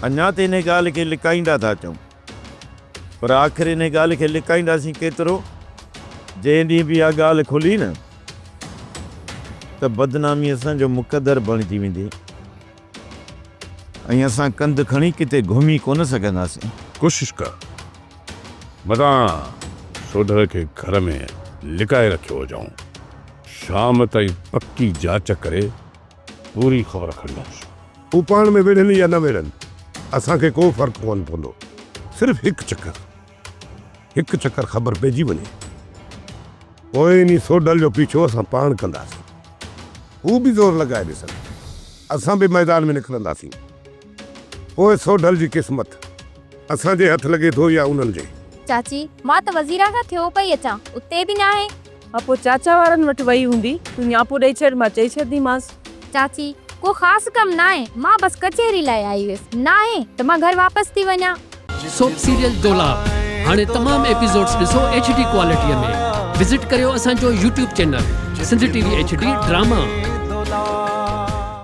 अञा त इन ॻाल्हि खे लिकाईंदा था अचूं, पर आख़िर इन ॻाल्हि खे लिकाईंदासीं केतिरो? जंहिं ॾींहुं बि इहा ॻाल्हि खुली न त बदनामी असांजो मुक़दर बणिजी वेंदी ऐं असां कंध खणी किथे घुमी कोन सघंदासीं। कोशिश कर मता सोढर खे घर में लिकाए रखियो हुजाऊं। शाम ताईं पक्की जांच करे पूरी ख़बर खणंदासीं। हू पाण में विढ़नि या न विढ़नि असांखे को फ़र्क़ु कोन पवंदो। सिर्फ़ु हिकु चक्कर ख़बर पइजी वञे, पोइ इन सोढल जो पीछो असां पाण कंदासीं। हू बि ज़ोर लॻाए ॾिसनि, असां बि मैदान में निकिरंदासीं। पोइ सोढल जी क़िस्मत असांजे हथ लॻे थो या उन्हनि जे। चाची मां त वज़ीरा खां थियो पई अचां, उते बि न आहे। अपो चाचा वारनि वटि वई हूंदी, तूं न्यापो ॾेई छॾ, मां चई छॾंदीमांसि। चाची को ख़ासि कमु न आहे, मां बसि कचहरी लाइ आई हुयसि। न आहे त मां घर वापसि थी वञा। सोप सीरियल डोलाप हाणे तमाम एपिसोड्स ॾिसो HD क्वालिटीअ में। विज़िट करियो असांजो YouTube channel Sindh TV HD drama.